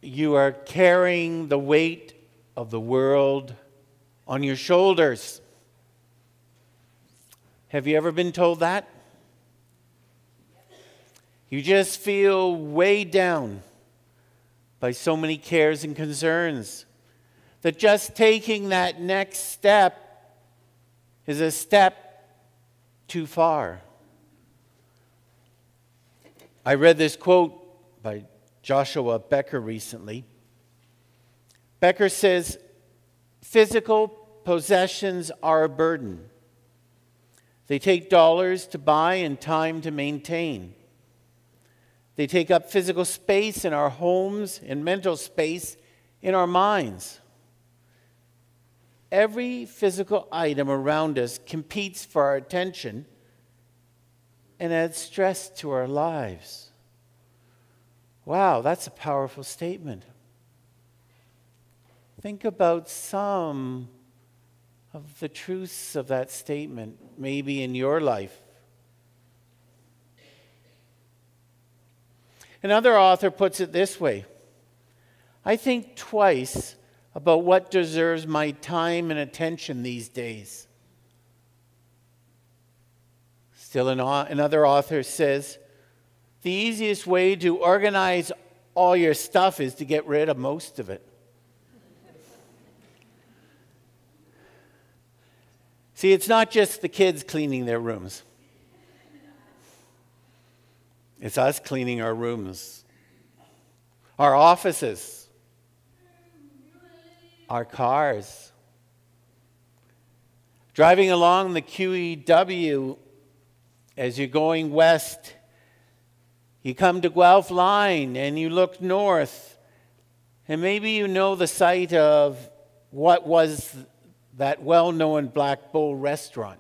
you are carrying the weight of the world on your shoulders. Have you ever been told that? You just feel weighed down by so many cares and concerns that just taking that next step is a step too far. I read this quote by Joshua Becker recently. Becker says, "Physical possessions are a burden. They take dollars to buy and time to maintain. They take up physical space in our homes and mental space in our minds. Every physical item around us competes for our attention and adds stress to our lives." Wow, that's a powerful statement. Think about some of the truths of that statement, maybe in your life. Another author puts it this way: "I think twice about what deserves my time and attention these days." Still another author says, "The easiest way to organize all your stuff is to get rid of most of it." See, it's not just the kids cleaning their rooms. It's us cleaning our rooms, our offices, our cars. Driving along the QEW as you're going west, you come to Guelph Line and you look north, and maybe you know the site of what was that well-known Black Bull restaurant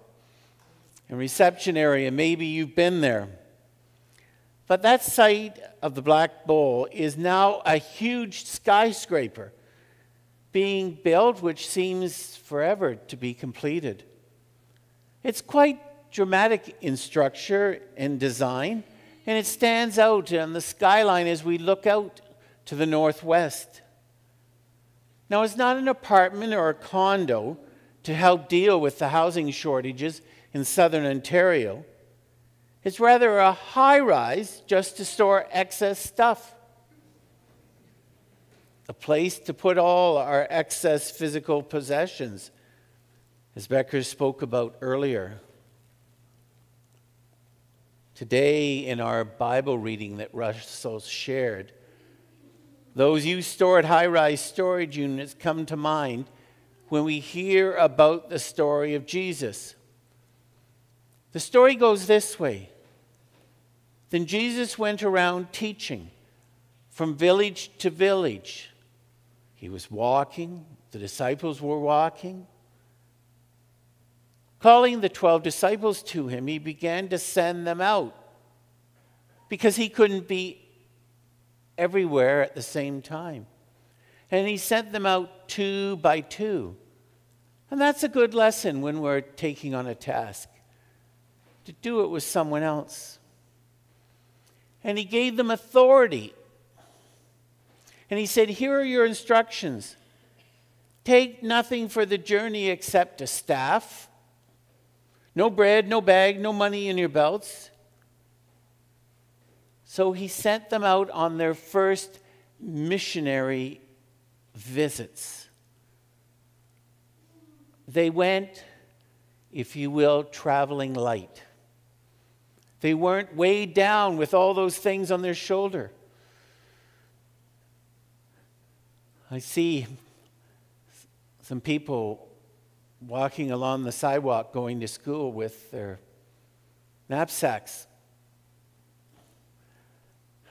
and reception area. Maybe you've been there. But that site of the Black Bull is now a huge skyscraper being built, which seems forever to be completed. It's quite dramatic in structure and design, and it stands out on the skyline as we look out to the northwest. Now, it's not an apartment or a condo to help deal with the housing shortages in southern Ontario. It's rather a high-rise just to store excess stuff. A place to put all our excess physical possessions, as Becker spoke about earlier. Today, in our Bible reading that Russell shared, those you store at high-rise storage units come to mind when we hear about the story of Jesus. The story goes this way. Then Jesus went around teaching from village to village. He was walking, the disciples were walking. Calling the 12 disciples to him, he began to send them out because he couldn't be everywhere at the same time. And he sent them out 2 by 2. And that's a good lesson when we're taking on a task, to do it with someone else. And he gave them authority. And he said, "Here are your instructions. Take nothing for the journey except a staff. No bread, no bag, no money in your belts." So he sent them out on their first missionary visits. They went, if you will, traveling light. They weren't weighed down with all those things on their shoulder. I see some people walking along the sidewalk going to school with their knapsacks.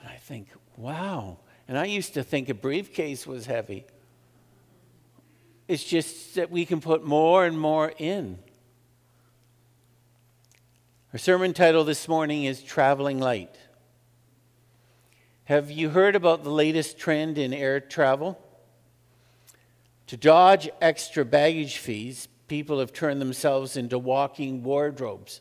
And I think, wow. And I used to think a briefcase was heavy. It's just that we can put more and more in. Our sermon title this morning is Traveling Light. Have you heard about the latest trend in air travel? To dodge extra baggage fees, people have turned themselves into walking wardrobes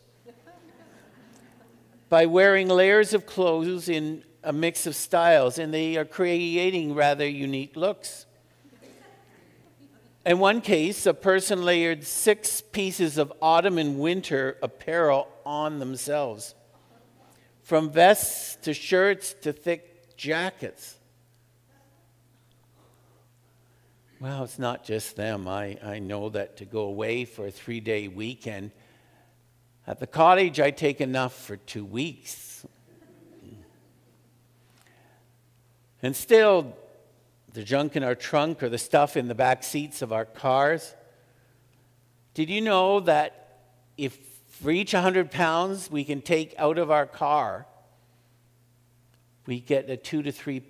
by wearing layers of clothes in a mix of styles, and they are creating rather unique looks. In one case, a person layered 6 pieces of autumn and winter apparel on themselves, from vests to shirts to thick jackets. Well, it's not just them. I know that to go away for a 3-day weekend at the cottage, I take enough for 2 weeks. And still, the junk in our trunk or the stuff in the back seats of our cars. Did you know that if for each 100 pounds we can take out of our car, we get a 2 to 3%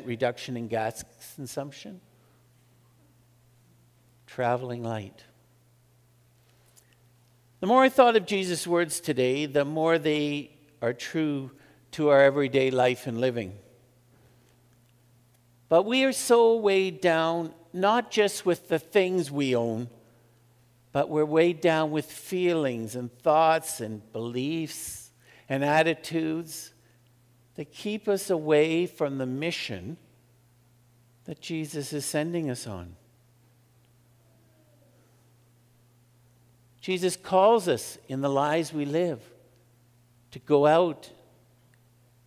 reduction in gas consumption? Traveling light. The more I thought of Jesus' words today, the more they are true to our everyday life and living. But we are so weighed down, not just with the things we own, but we're weighed down with feelings and thoughts and beliefs and attitudes that keep us away from the mission that Jesus is sending us on. Jesus calls us in the lives we live to go out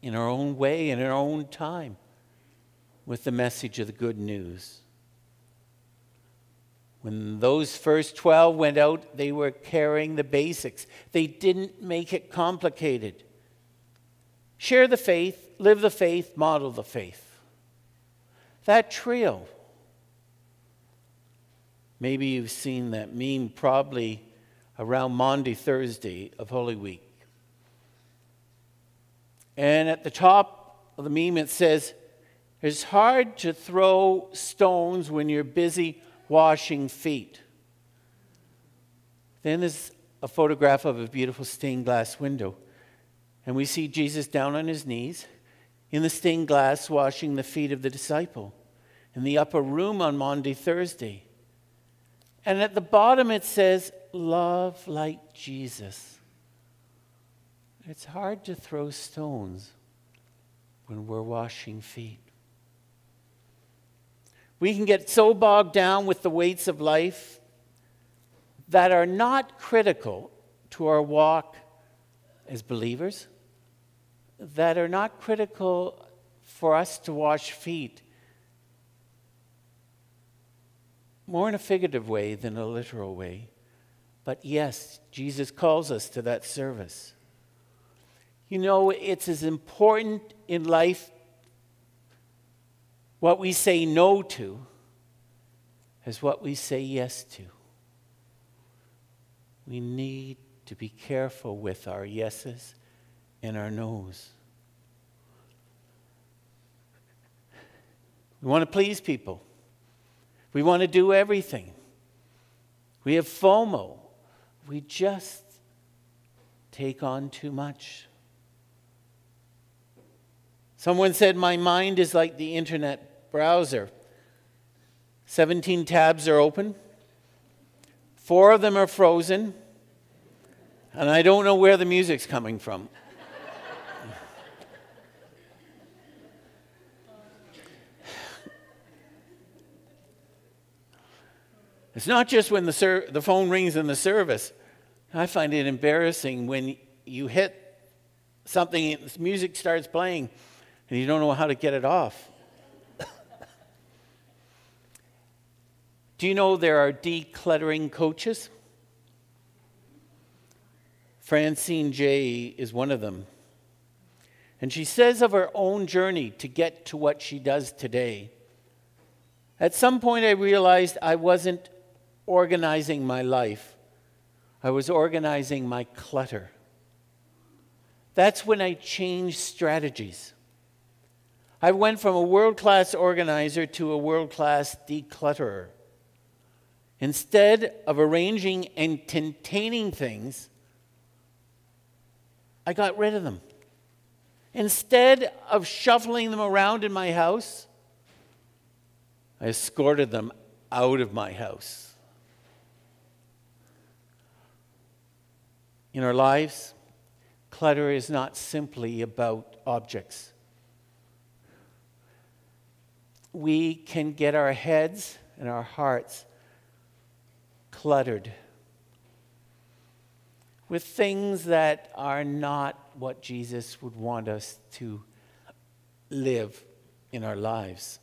in our own way, in our own time, with the message of the good news. When those first 12 went out, they were carrying the basics. They didn't make it complicated. Share the faith, live the faith, model the faith. That trio. Maybe you've seen that meme probably around Maundy Thursday of Holy Week. And at the top of the meme it says, "It's hard to throw stones when you're busy washing feet." Then there's a photograph of a beautiful stained glass window. And we see Jesus down on his knees in the stained glass washing the feet of the disciple in the upper room on Maundy Thursday. And at the bottom it says, "Love like Jesus." It's hard to throw stones when we're washing feet. We can get so bogged down with the weights of life that are not critical to our walk as believers, that are not critical for us to wash feet, more in a figurative way than a literal way. But yes, Jesus calls us to that service. You know, it's as important in life what we say no to as what we say yes to. We need to be careful with our yeses and our nos. We want to please people. We want to do everything. We have FOMO. We just take on too much. Someone said, "My mind is like the internet browser. 17 tabs are open. 4 of them are frozen. And I don't know where the music's coming from." It's not just when the phone rings in the service. I find it embarrassing when you hit something and the music starts playing and you don't know how to get it off. Do you know there are decluttering coaches? Francine J. is one of them. And she says of her own journey to get to what she does today, "At some point I realized I wasn't organizing my life. I was organizing my clutter. That's when I changed strategies. I went from a world-class organizer to a world-class declutterer. Instead of arranging and containing things, I got rid of them. Instead of shuffling them around in my house, I escorted them out of my house." In our lives, clutter is not simply about objects. we can get our heads and our hearts cluttered with things that are not what Jesus would want us to live in our lives.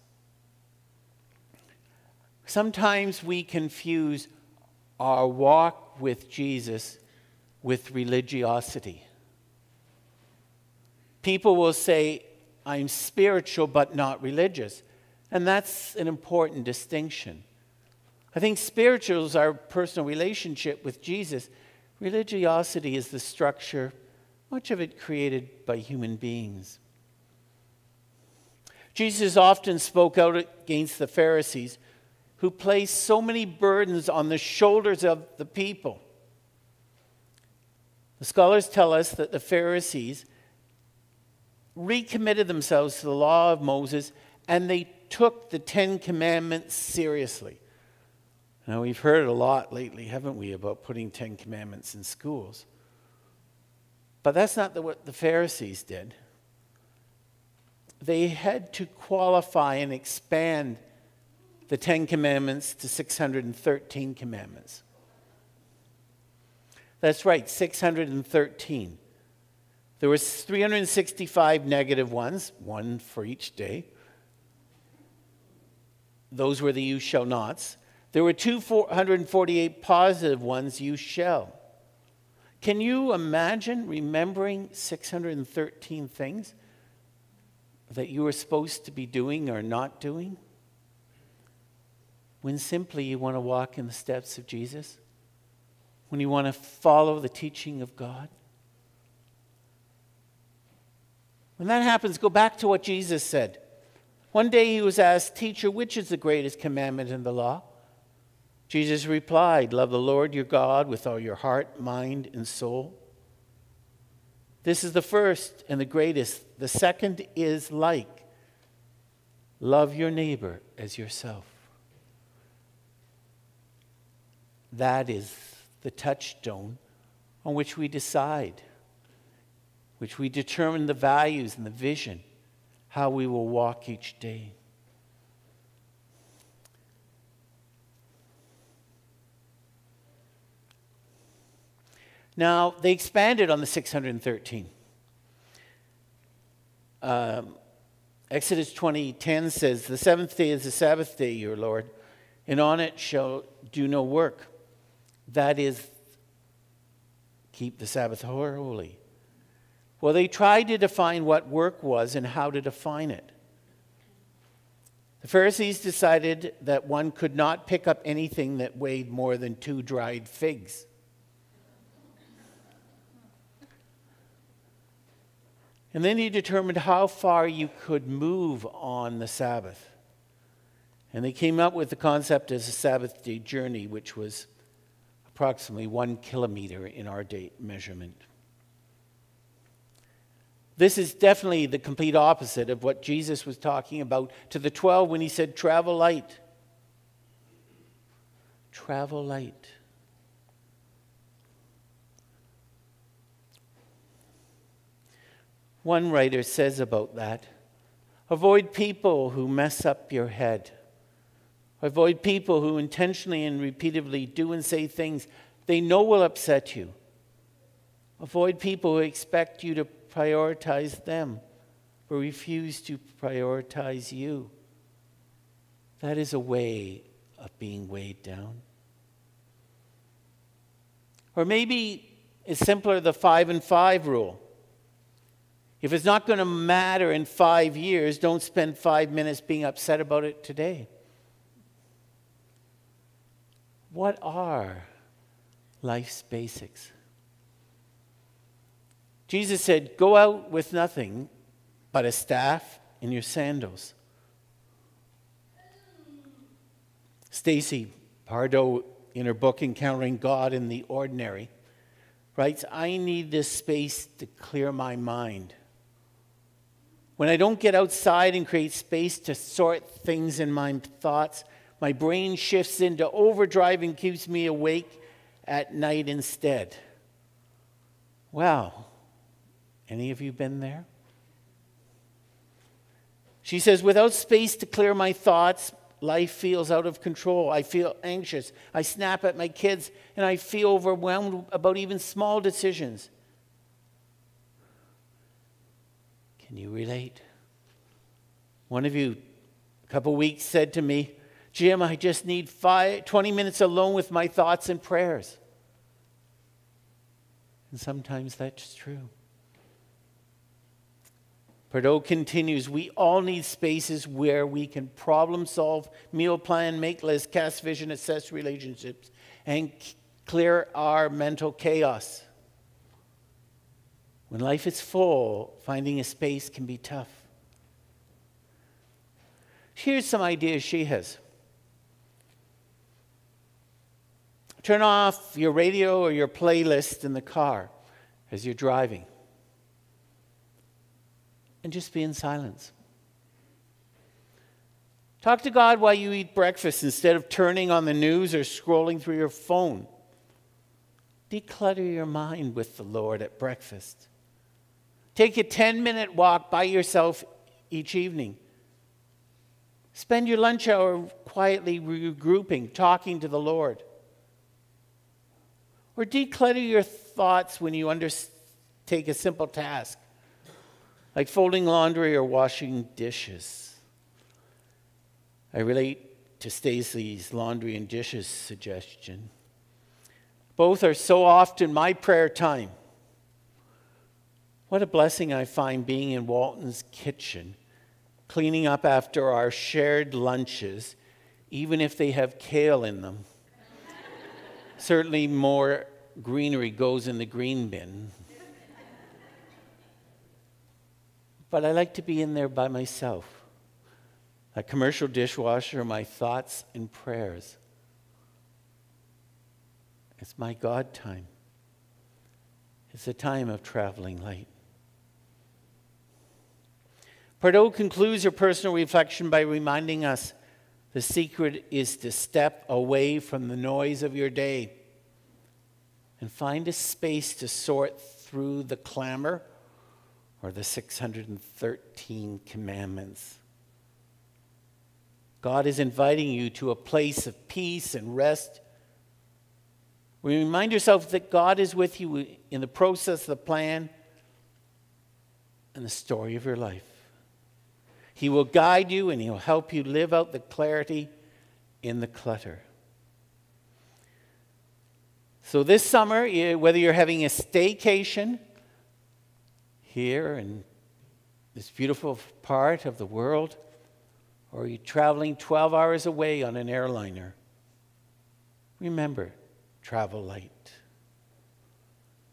Sometimes we confuse our walk with Jesus with religiosity. People will say, I'm spiritual but not religious. And that's an important distinction. I think spiritual is our personal relationship with Jesus. Religiosity is the structure, much of it created by human beings. Jesus often spoke out against the Pharisees who placed so many burdens on the shoulders of the people. The scholars tell us that the Pharisees recommitted themselves to the law of Moses, and they took the 10 Commandments seriously. Now, we've heard a lot lately, haven't we, about putting 10 Commandments in schools. But that's not what the Pharisees did. They had to qualify and expand the 10 Commandments to 613 commandments. That's right, 613. There were 365 negative ones, one for each day. Those were the you shall nots. There were 248 positive ones, you shall. Can you imagine remembering 613 things that you were supposed to be doing or not doing? When simply you want to walk in the steps of Jesus? When you want to follow the teaching of God? When that happens, go back to what Jesus said. One day he was asked, "Teacher, which is the greatest commandment in the law?" Jesus replied, "Love the Lord your God with all your heart, mind, and soul. This is the first and the greatest. The second is like, love your neighbor as yourself." That is the touchstone on which we decide, which we determine the values and the vision, how we will walk each day. Now, they expanded on the 613. Exodus 20:10 says, "The seventh day is the Sabbath day, your Lord, and on it shall do no work." That is, keep the Sabbath holy. Well, they tried to define what work was and how to define it. The Pharisees decided that one could not pick up anything that weighed more than 2 dried figs. And then he determined how far you could move on the Sabbath. And they came up with the concept as a Sabbath day journey, which was approximately 1 kilometer in our day measurement. This is definitely the complete opposite of what Jesus was talking about to the 12 when he said, "Travel light." Travel light. One writer says about that, avoid people who mess up your head. Avoid people who intentionally and repeatedly do and say things they know will upset you. Avoid people who expect you to prioritize them or refuse to prioritize you. That is a way of being weighed down. Or maybe it's simpler, the 5 and 5 rule. If it's not going to matter in 5 years, don't spend 5 minutes being upset about it today. What are life's basics? Jesus said, "Go out with nothing but a staff and your sandals." Stacy Pardo, in her book Encountering God in the Ordinary, writes, "I need this space to clear my mind. When I don't get outside and create space to sort things in my thoughts, my brain shifts into overdrive and keeps me awake at night instead." Wow. Any of you been there? She says, without space to clear my thoughts, life feels out of control. I feel anxious. I snap at my kids, and I feel overwhelmed about even small decisions. Can you relate? One of you a couple weeks said to me, Jim, I just need 20 minutes alone with my thoughts and prayers. And sometimes that's true. Pardo continues, we all need spaces where we can problem solve, meal plan, make lists, cast vision, assess relationships, and clear our mental chaos. When life is full, finding a space can be tough. Here's some ideas she has. Turn off your radio or your playlist in the car as you're driving. And just be in silence. Talk to God while you eat breakfast instead of turning on the news or scrolling through your phone. Declutter your mind with the Lord at breakfast. Take a 10-minute walk by yourself each evening. Spend your lunch hour quietly regrouping, talking to the Lord. Or declutter your thoughts when you undertake a simple task, like folding laundry or washing dishes. I relate to Stacy's laundry and dishes suggestion. Both are so often my prayer time. What a blessing I find being in Walton's kitchen, cleaning up after our shared lunches, even if they have kale in them. Certainly more greenery goes in the green bin. But I like to be in there by myself. A commercial dishwasher, my thoughts and prayers. It's my God time. It's a time of traveling light. Pardo concludes her personal reflection by reminding us the secret is to step away from the noise of your day and find a space to sort through the clamor or the 613 commandments. God is inviting you to a place of peace and rest. Remind yourself that God is with you in the process, the plan, and the story of your life. He will guide you and He'll help you live out the clarity in the clutter. So this summer, whether you're having a staycation here in this beautiful part of the world, or you're traveling 12 hours away on an airliner, remember, travel light.